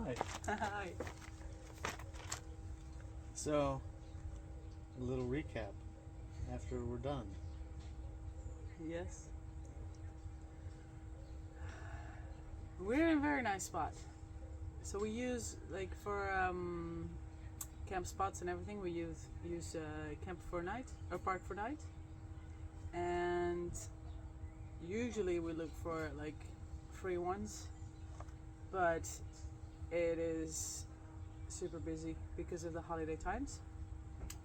Hi. Hi. So, a little recap after we're done. Yes. We're in a very nice spot. So we use like for camp spots and everything. We use camp for night or park for night, and usually we look for like free ones, but it is super busy because of the holiday times.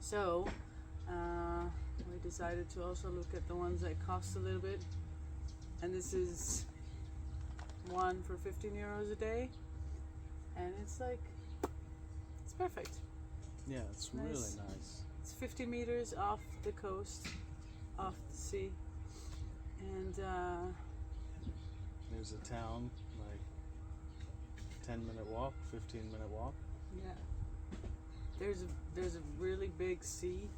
So we decided to also look at the ones that cost a little bit, and this is one for 15 euros a day, and it's perfect. Yeah, it's Nice. really nice. It's 50 meters off the coast, off the sea, and There's a town, like 10-minute walk, 15-minute walk. yeah, there's a really big sea.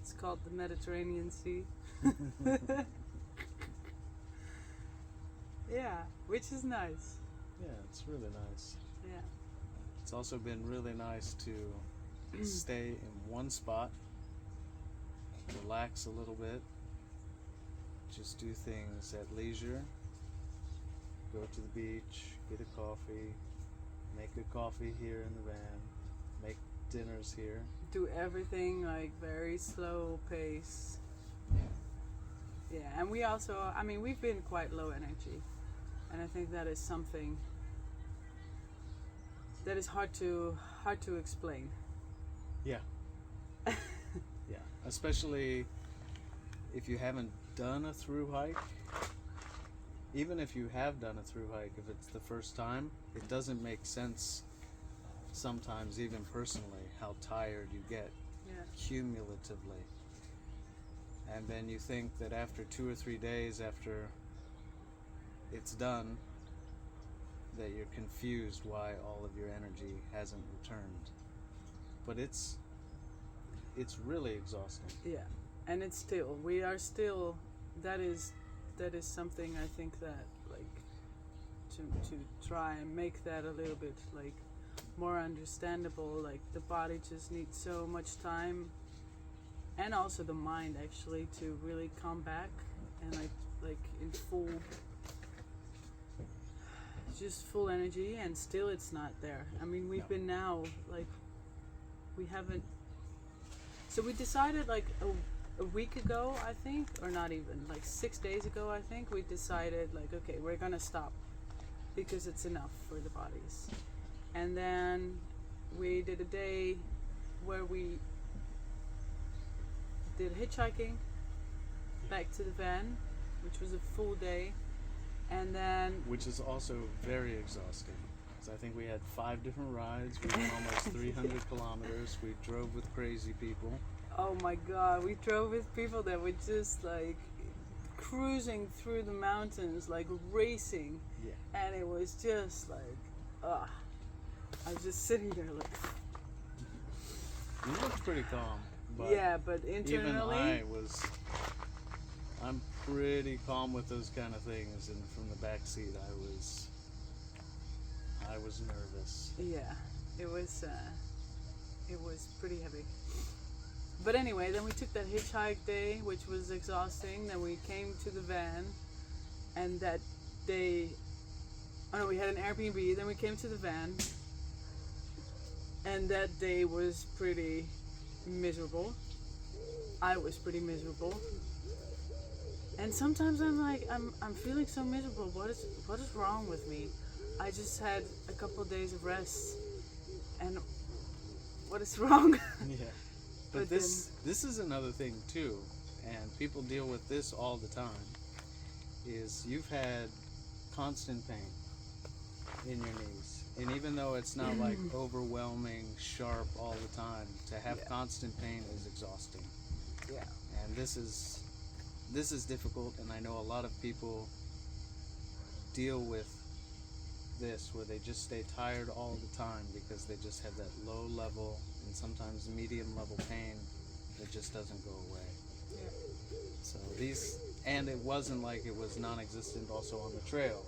It's called the Mediterranean Sea. Yeah, which is nice. Yeah, it's really nice. Yeah. It's also been really nice to stay in one spot, relax a little bit, just do things at leisure, go to the beach, get a coffee, make a coffee here in the van, make dinners here. Do everything like very slow pace. Yeah, and we also, I mean, we've been quite low energy, and I think that is something that is hard to explain. Yeah. Yeah, especially if you haven't done a through hike. Even if you have done a through hike, if it's the first time, it doesn't make sense sometimes, even personally, how tired you get Yeah. cumulatively. And then you think that after 2 or 3 days after it's done, that you're confused why all of your energy hasn't returned. But it's really exhausting. Yeah, and we are still, that is something I think that like to try and make that a little bit like more understandable. Like the body just needs so much time, and also the mind actually, to really come back and like in full energy, and still it's not there. I mean, we've been now like we haven't. So we decided like a week ago, I think, or not even, like 6 days ago, I think, we decided like, okay, we're gonna stop because it's enough for the bodies. And then we did a day where we did hitchhiking back to the van, which was a full day, and then Which is also very exhausting. So I think we had 5 different rides. We went almost 300 kilometers. We drove with crazy people. oh my god, we drove with people that were just like cruising through the mountains, like racing. Yeah. And it was just like, I was just sitting there like, You looked pretty calm. But yeah, but internally, I'm pretty calm with those kind of things, and from the back seat I was nervous. yeah, it was pretty heavy. But anyway, then we took that hitchhike day, which was exhausting. Then we came to the van, and that day, oh no, we had an Airbnb. Then we came to the van, and that day was pretty miserable. I was pretty miserable. And sometimes I'm like, I'm feeling so miserable. What is wrong with me? I just had a couple of days of rest, and what is wrong? Yeah. But this is another thing too, and people deal with this all the time, is you've had constant pain in your knees. And even though it's not like overwhelming, sharp all the time, to have constant pain is exhausting. Yeah. And this is difficult, and I know a lot of people deal with this where they just stay tired all the time because they just have that low level and sometimes medium level pain that just doesn't go away. Yeah. So and it wasn't like it was non-existent also on the trail.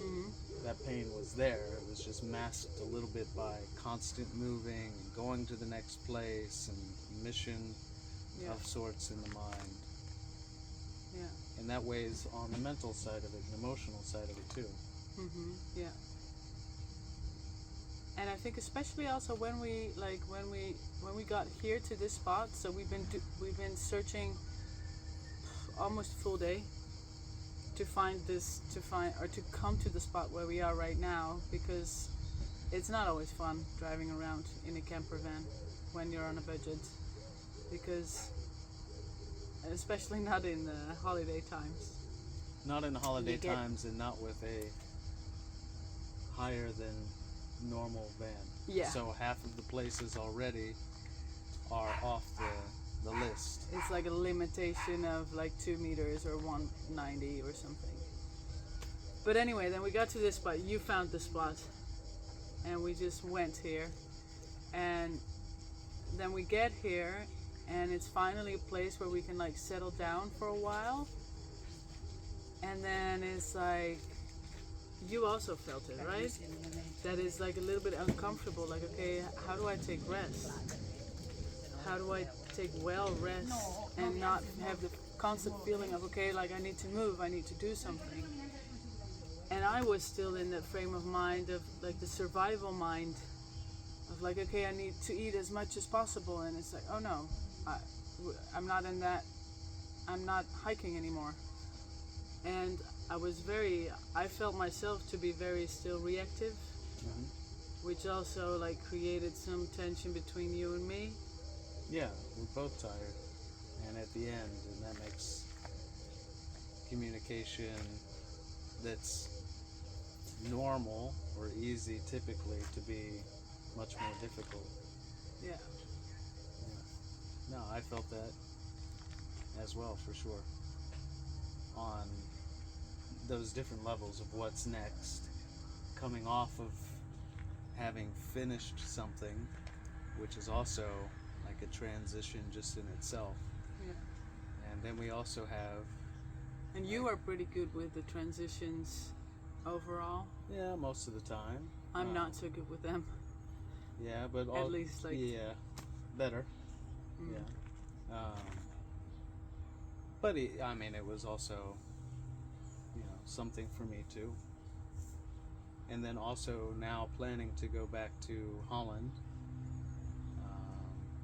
Mm-hmm. that pain was there. It was just masked a little bit by constant moving and going to the next place and mission Yeah. of sorts in the mind. Yeah. And that weighs on the mental side of it and emotional side of it too. Yeah. And I think especially also when we got here to this spot, so we've been searching almost a full day to come to the spot where we are right now, because it's not always fun driving around in a camper van when you're on a budget, because especially not in the holiday times. Not in holiday You get- times and not with a higher than normal van. Yeah. So half of the places already are off the list. It's like a limitation of like 2 meters or 190 or something. But anyway, then we got to this spot. You found the spot, and we just went here. And then we get here, and it's finally a place where we can like settle down for a while. And then it's like, you also felt it, right? That is like a little bit uncomfortable. Like, okay, how do I take rest? How do I take well rest and not have the constant feeling of, okay, like I need to move, I need to do something. And I was still in that frame of mind of like the survival mind of like, okay, I need to eat as much as possible. And it's like, oh no, I'm not in that, I'm not hiking anymore. And I felt myself to be very still reactive, which also like created some tension between you and me. Yeah, we're both tired. And at the end, and that makes communication that's normal or easy typically to be much more difficult. Yeah. No, I felt that as well, for sure. On those different levels of what's next, coming off of having finished something, which is also like a transition just in itself. Yeah. And then we also have... And you are pretty good with the transitions overall. Yeah, most of the time. I'm not so good with them. Yeah, but At least like... Yeah, better. Mm. Yeah. But I mean, it was also, something for me too. And then also now planning to go back to Holland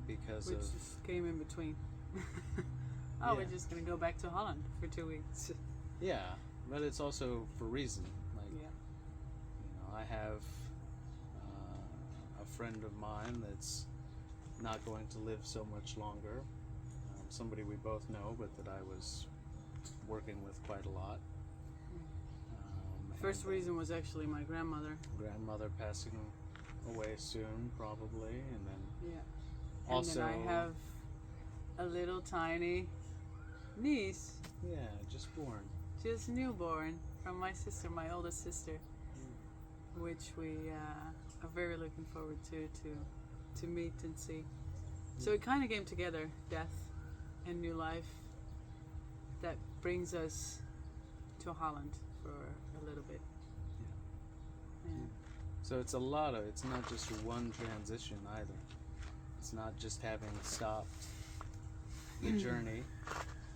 because Which of... just came in between. Yeah. We're just going to go back to Holland for 2 weeks. Yeah, but it's also for reason. Like, Yeah. I have a friend of mine that's not going to live so much longer. Somebody we both know, but that I was working with quite a lot. First reason was actually my grandmother. Grandmother passing away soon, probably, and then Yeah. also... And then I have a little tiny niece, just born. just newborn, from my sister, my oldest sister, which we are very looking forward to meet and see. So it kind of came together, death and new life, that brings us to Holland for a little bit. Yeah. So it's not just one transition either. It's not just having stopped the journey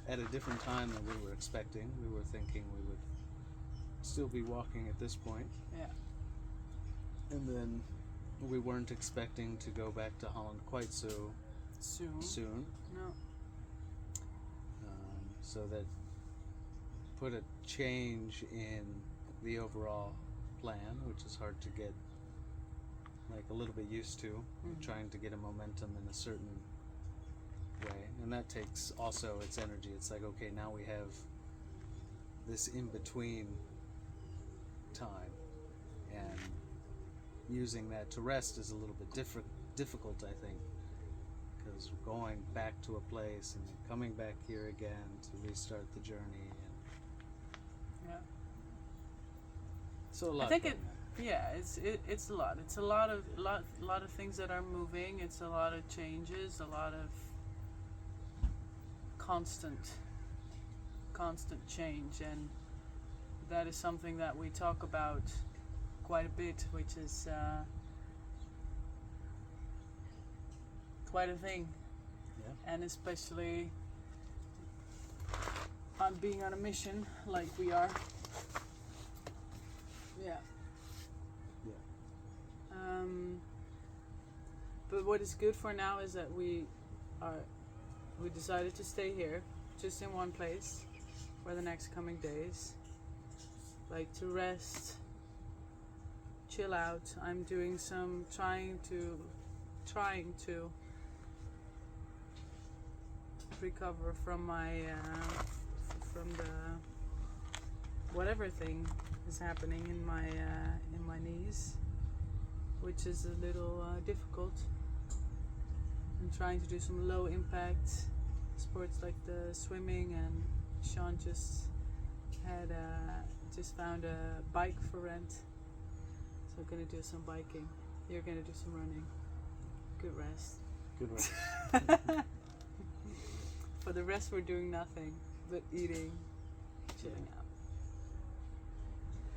at a different time than we were expecting. We were thinking we would still be walking at this point. Yeah. And then we weren't expecting to go back to Holland quite so soon. No. So that put a change in the overall plan, which is hard to get like a little bit used to, trying to get a momentum in a certain way. And that takes also its energy. It's like, okay, now we have this in-between time, and using that to rest is a little bit difficult, I think, because going back to a place and coming back here again to restart the journey. And Yeah. so a lot. I think it's a lot. It's a lot of things that are moving. It's a lot of changes, a lot of constant change, and that is something that we talk about quite a bit, which is quite a thing. Yeah. And especially on being on a mission like we are. Yeah. Yeah. But what is good for now is that we decided to stay here, just in one place, for the next coming days. Like to rest, chill out. I'm doing some trying to recover from my from the whatever thing is happening in my knees, which is a little difficult. I'm trying to do some low impact sports like the swimming, and Sean just found a bike for rent, so I'm gonna do some biking. You're gonna do some running. Good rest. Good rest. For the rest, we're doing nothing but eating, chilling out.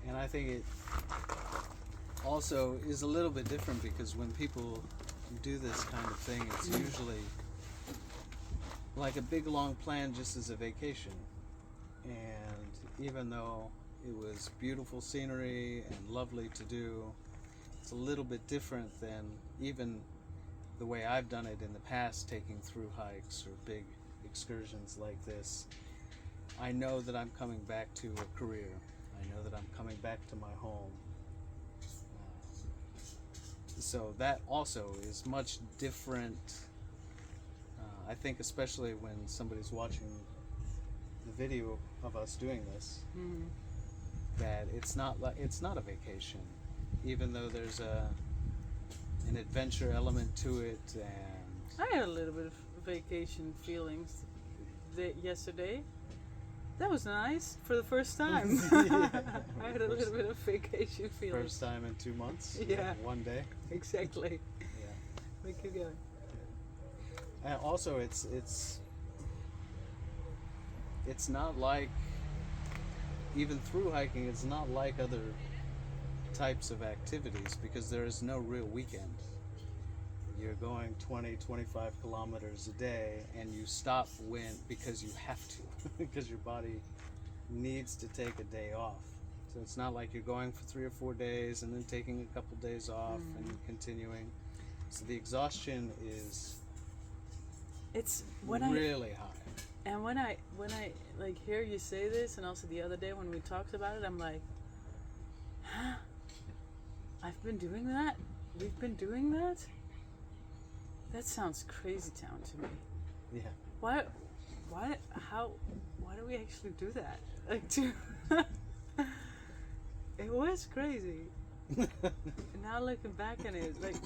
And I think it also is a little bit different because when people do this kind of thing, it's usually like a big long plan just as a vacation. And even though it was beautiful scenery and lovely to do, it's a little bit different than even the way I've done it in the past, taking through hikes or big excursions like this. I know that I'm coming back to a career. I know that I'm coming back to my home. So that also is much different. I think especially when somebody's watching the video of us doing this, that it's not a vacation, even though there's an adventure element to it. And I had a little bit of vacation feelings yesterday. That was nice for the first time. I had a little bit of vacation feelings. First time in 2 months. Yeah. One day. Exactly. Yeah. We keep going. And also, it's not like, even through hiking, it's not like other types of activities because there is no real weekend. You're going 20, 25 kilometers a day, and you stop because you have to, because your body needs to take a day off. So it's not like you're going for 3 or 4 days and then taking a couple days off and continuing. So the exhaustion is really high. And when I like hear you say this, and also the other day when we talked about it, I'm like, huh? I've been doing that? We've been doing that? That sounds crazy town to me. Yeah. Why do we actually do that? Like, it was crazy. And now looking back on it, like,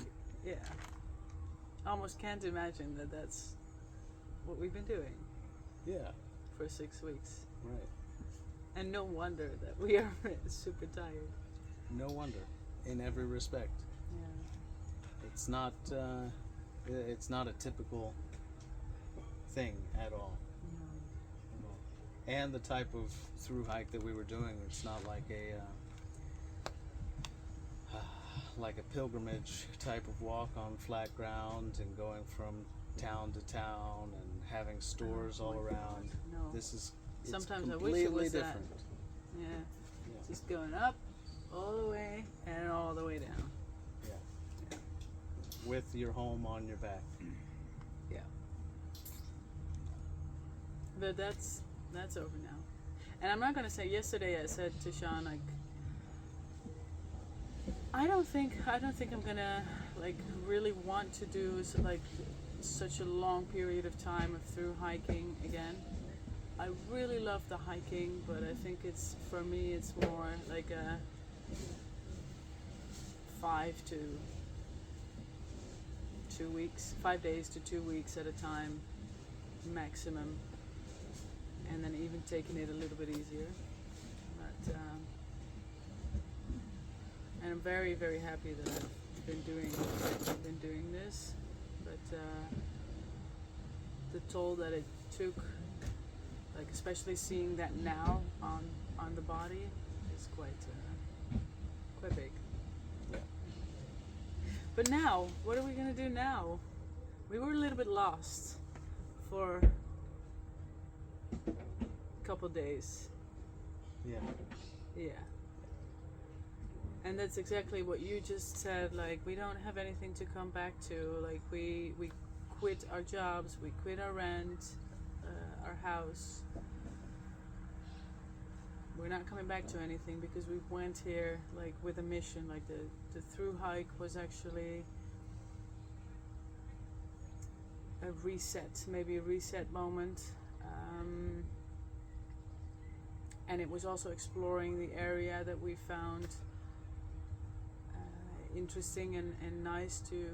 yeah, I almost can't imagine that that's what we've been doing. Yeah. For 6 weeks. Right. And no wonder that we are super tired. No wonder, in every respect. Yeah. It's not a typical thing at all. No. And the type of through hike that we were doing, it's not like a pilgrimage type of walk on flat ground and going from town to town and having stores all around. No. It's Sometimes I completely wish it was different. that. Yeah. Just going up all the way and all the way down. Yeah. With your home on your back. Yeah. But that's over now. And I'm not gonna say, yesterday I said to Sean, like, I don't think I'm gonna like really want to do such a long period of time of through hiking again. I really love the hiking, but I think for me it's more like a 5 days to 2 weeks at a time maximum, and then even taking it a little bit easier. But and I'm very, very happy that I've been doing this. But the toll that it took, like especially seeing that now on the body, is quite big. But now, what are we gonna do now? We were a little bit lost for a couple days. Yeah. Yeah. And that's exactly what you just said. Like, we don't have anything to come back to. Like, we quit our jobs, we quit our rent, our house. We're not coming back to anything because we went here like with a mission. Like the through hike was actually a reset, maybe a reset moment. And it was also exploring the area that we found interesting and nice to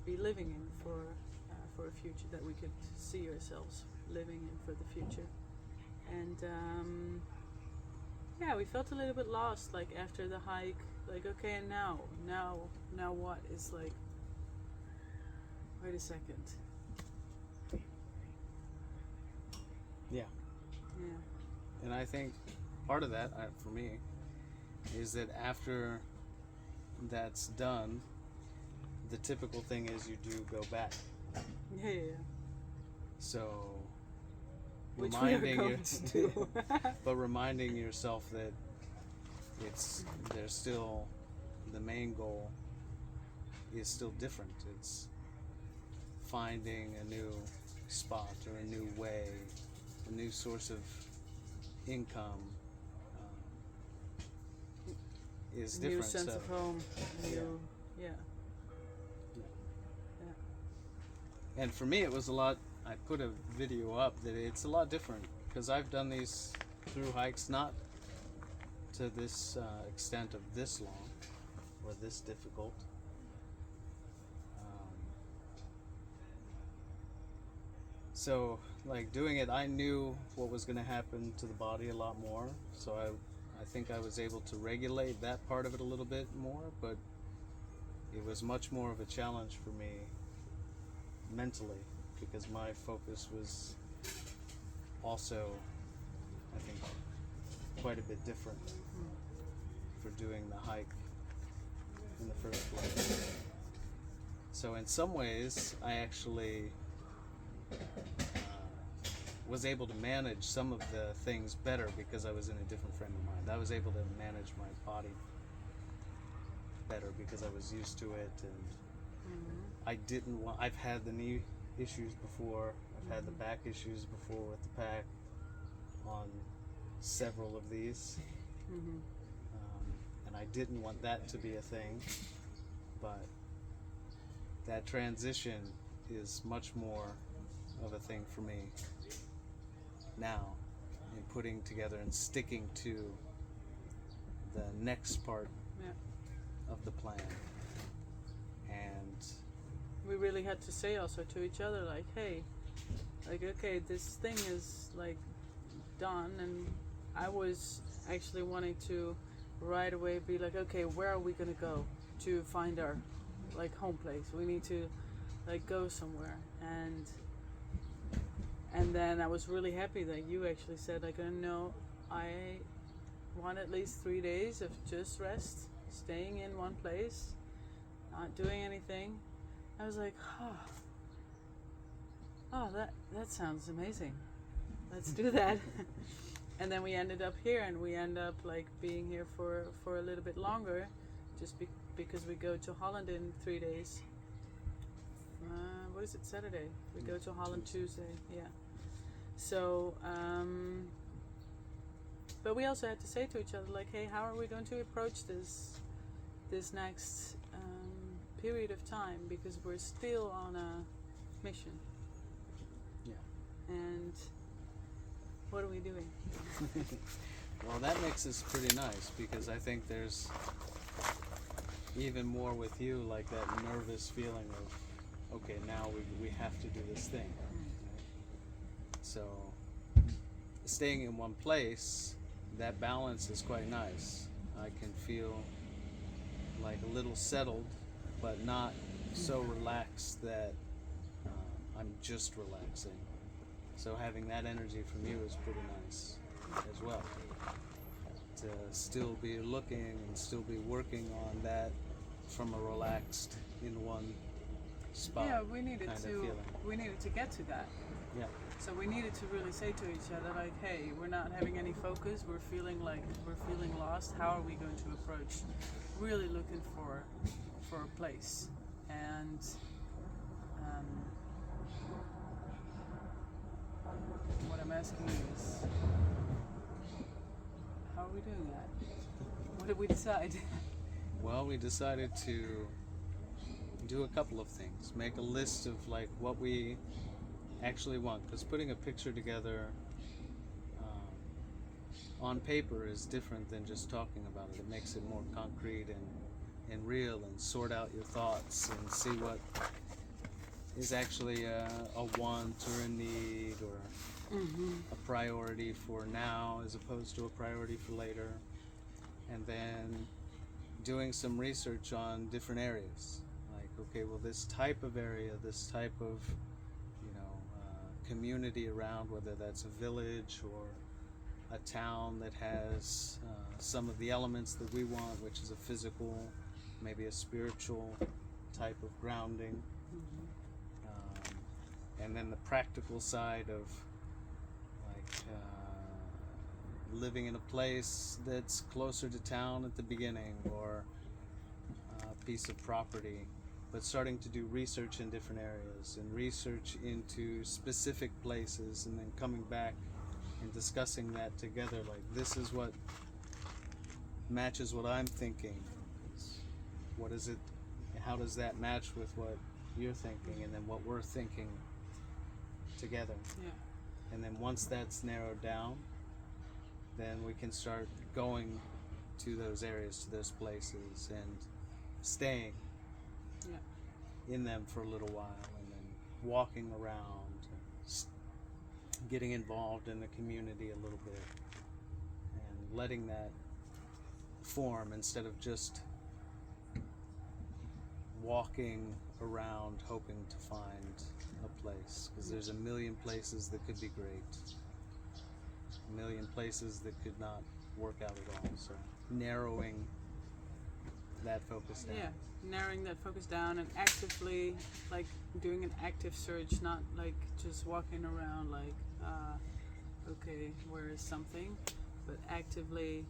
be living in for a future that we could see ourselves living in for the future. And yeah, we felt a little bit lost, like after the hike. Like, okay, and now what is like? Wait a second. Yeah. Yeah. And I think part of that, for me, is that after that's done, the typical thing is you do go back. Yeah. So Which we are going to do. but reminding yourself that there's still the main goal is still different. It's finding a new spot or a new way, a new source of income is different. New sense of home. New, yeah. And for me, it was a lot. I put a video up that it's a lot different because I've done these through hikes, not to this extent of this long or this difficult. So, like doing it, I knew what was going to happen to the body a lot more. So I think I was able to regulate that part of it a little bit more, but it was much more of a challenge for me mentally because my focus was also, I think, quite a bit different for doing the hike in the first place. So in some ways, I actually was able to manage some of the things better because I was in a different frame of mind. I was able to manage my body better because I was used to it, and I didn't want. I've had the knee issues before. I've had the back issues before with the pack on several of these, and I didn't want that to be a thing. But that transition is much more of a thing for me now, in putting together and sticking to the next part of the plan. And we really had to say also to each other, like, hey, like, okay, this thing is like done, and I was actually wanting to right away be like, okay, where are we gonna go to find our like home place? We need to like go somewhere. And then I was really happy that you actually said, like, no, I want at least 3 days of just rest, staying in one place, not doing anything. I was like, oh, that sounds amazing. Let's do that. And then we ended up here, and we end up like being here for a little bit longer, just because we go to Holland in 3 days. What is it, Saturday? We go to Holland Tuesday, yeah. So, but we also had to say to each other, like, hey, how are we going to approach this next period of time? Because we're still on a mission. yeah. And what are we doing? Well, that makes this pretty nice because I think there's even more with you, like that nervous feeling of, okay, now we have to do this thing. So staying in one place, that balance is quite nice. I can feel like a little settled, but not so relaxed that I'm just relaxing. So having that energy from you is pretty nice as well. To still be looking and still be working on that from a relaxed in one spot Yeah, we needed kind of to feeling. we needed to get to that. Yeah. So we needed to really say to each other, like, hey, we're not having any focus. We're feeling lost. How are we going to approach? Really looking for a place. And what I'm asking is, how are we doing that? What did we decide? Well, we decided to do a couple of things. Make a list of like what we actually want, because putting a picture together on paper is different than just talking about it. It makes it more concrete and real, and sort out your thoughts and see what is actually a want or a need or a priority for now as opposed to a priority for later. And then doing some research on different areas. Like, okay, well, this type of area, this type of, community around, whether that's a village or a town that has some of the elements that we want, which is a physical, maybe a spiritual type of grounding. And then the practical side of like living in a place that's closer to town at the beginning, or a piece of property, but starting to do research in different areas and research into specific places, and then coming back and discussing that together. Like, this is what matches what I'm thinking. What is it? How does that match with what you're thinking, and then what we're thinking together? Yeah. And then once that's narrowed down, then we can start going to those areas, to those places, and staying in them for a little while, and then walking around, getting involved in the community a little bit, and letting that form instead of just walking around hoping to find a place, because there's a million places that could be great, a million places that could not work out at all. So narrowing that focus down. Yeah, narrowing that focus down and actively, like, doing an active search, not like just walking around like, okay, where is something, but actively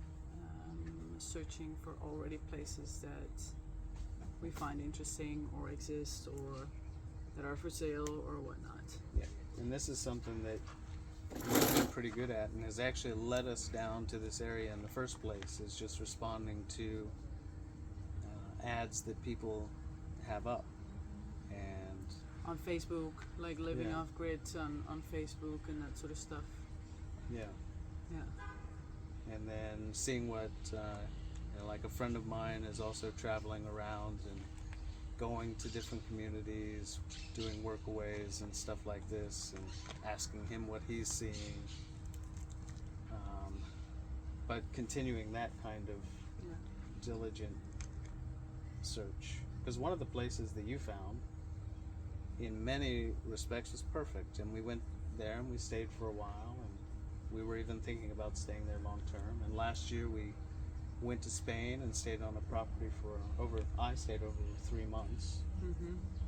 searching for already places that we find interesting or exist or that are for sale or whatnot. Yeah, and this is something that we've been pretty good at, and has actually led us down to this area in the first place, is just responding to ads that people have up. And On Facebook, like living Yeah. off grid on Facebook and that sort of stuff. yeah, Yeah. and then seeing what like a friend of mine is also traveling around and going to different communities, doing workaways and stuff like this, and asking him what he's seeing, but continuing that kind of Yeah. diligent search, because one of the places that you found in many respects was perfect, and we went there and we stayed for a while, and we were even thinking about staying there long term. And last year we went to Spain and stayed on a property I stayed over 3 months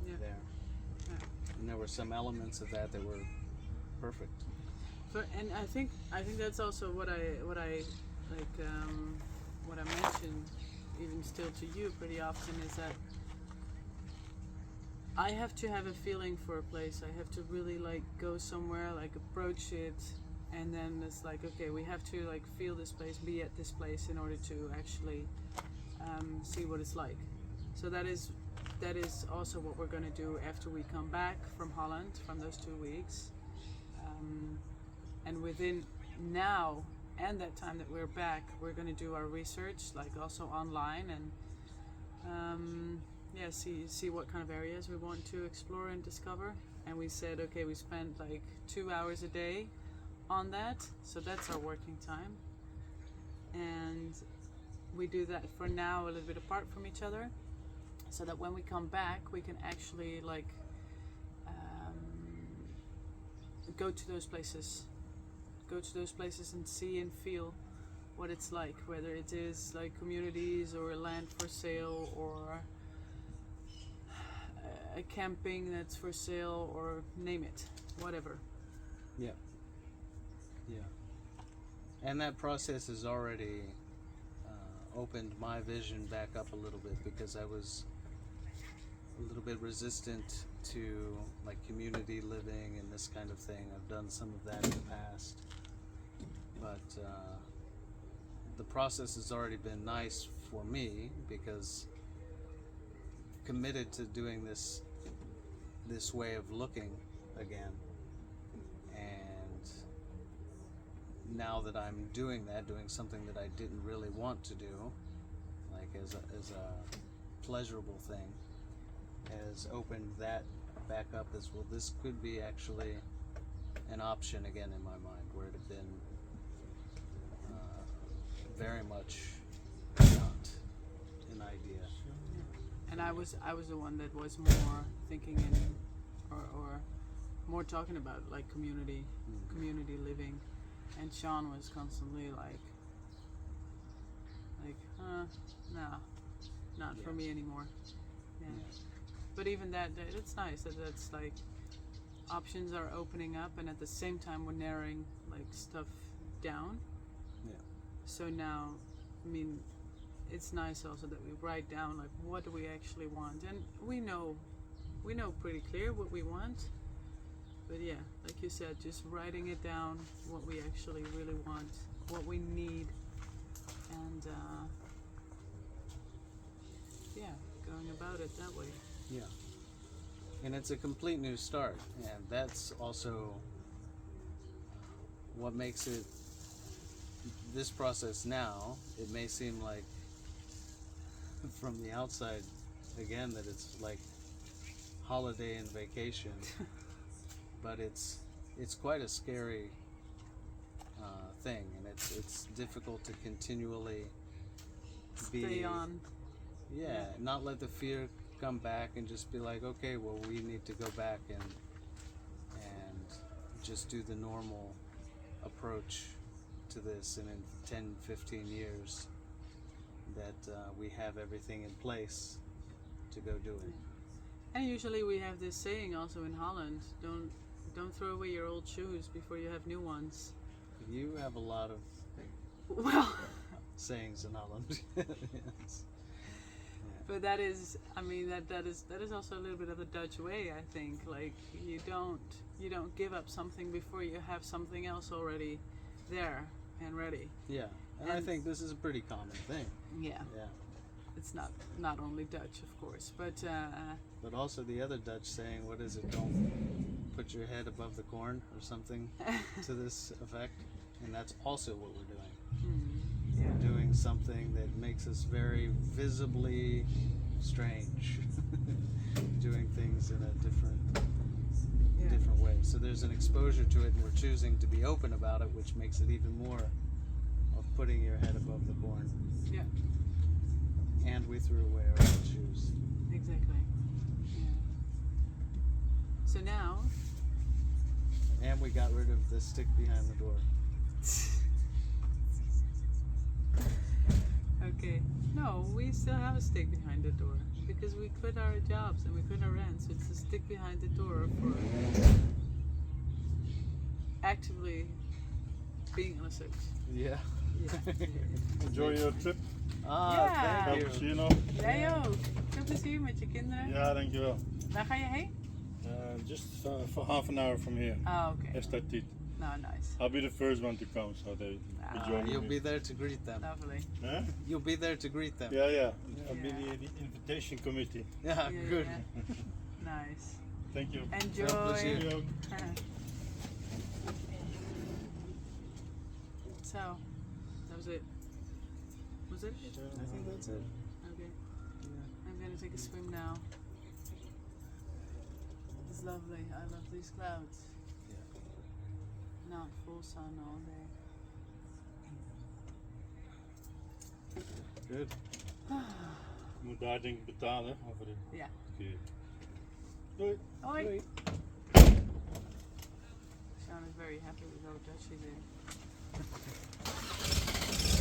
Yeah. there. Yeah. And there were some elements of that were perfect. And I think that's also what I like what I mention even still to you pretty often, is that I have to have a feeling for a place. I have to really like go somewhere, like approach it, and then it's like, okay, we have to like feel this place, be at this place in order to actually see what it's like. So that is also what we're going to do after we come back from Holland, from those 2 weeks. And within now and that time that we're back, we're going to do our research, like also online, and see what kind of areas we want to explore and discover. And we said, okay, we spent like 2 hours a day on that, so that's our working time. And we do that for now a little bit apart from each other, so that when we come back, we can actually like go to those places and see and feel what it's like, whether it is like communities or land for sale or a camping that's for sale, or name it, whatever. Yeah. And that process has already opened my vision back up a little bit, because I was a little bit resistant to like community living and this kind of thing. I've done some of that in the past, but the process has already been nice for me, because committed to doing this way of looking again. And now that I'm doing something that I didn't really want to do, like as a pleasurable thing, has opened that back up as well. This could be actually an option again in my mind, where it had been very much not an idea. And I was the one that was more thinking in, or more talking about like community living, and Sean was constantly like, no, not for me anymore. Yeah. But even that, it's nice that that's like options are opening up, and at the same time we're narrowing like stuff down. Yeah. So now, I mean, it's nice also that we write down like what do we actually want, and we know pretty clear what we want. But yeah, like you said, just writing it down, what we actually really want, what we need, and going about it that way. Yeah. And it's a complete new start, and that's also what makes it, this process now, it may seem like from the outside again that it's like holiday and vacation, but it's quite a scary thing, and it's difficult to continually Stay on. Yeah, not let the fear come back and just be like, okay, well, we need to go back and just do the normal approach to this, and in 10, 15 years that we have everything in place to go do it. And usually we have this saying also in Holland, don't throw away your old shoes before you have new ones. You have a lot of Well, sayings in Holland. Yes. but that is, I mean, that is also a little bit of the Dutch way, I think. Like you don't give up something before you have something else already there and ready. Yeah, and I think this is a pretty common thing. Yeah. Yeah. It's not only Dutch, of course, but also the other Dutch saying, what is it? Don't put your head above the corn, or something to this effect. And that's also what we're doing. Yeah. We're doing something that makes us very visibly strange. Doing things in a different way. So there's an exposure to it, and we're choosing to be open about it, which makes it even more of putting your head above the corn. Yeah. And we threw away our old shoes. Exactly. Yeah. So now. And we got rid of the stick behind the door. Okay. No, we still have a stick behind the door because we quit our jobs and we quit our rent. So it's a stick behind the door for actively being on a search. Yeah. Enjoy your trip. Ja. Thank you. Plezier nog. Jij ook. Veel plezier met je kinderen. Ja, dankjewel. Waar ga je heen? Just for half an hour from here. Oh, okay. Estatit. No, nice. I'll be the first one to come, so they join me. You'll be there to greet them. Lovely. Huh? You'll be there to greet them. Yeah. I'll be the invitation committee. Yeah, Yeah, good. yeah. Nice. Thank you. Enjoy. Veel plezier. Jullie ook. So, that was it. Was it? I think that's it. Okay. Yeah. I'm gonna take a swim now. It's lovely. I love these clouds. Not full sun all day. Good. Je moet daar denk ik betalen over de Ja. parkering. Doei. Hoi. Doei. Sean is very happy with how Dutch he is.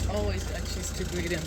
Always Dutchies to greet him.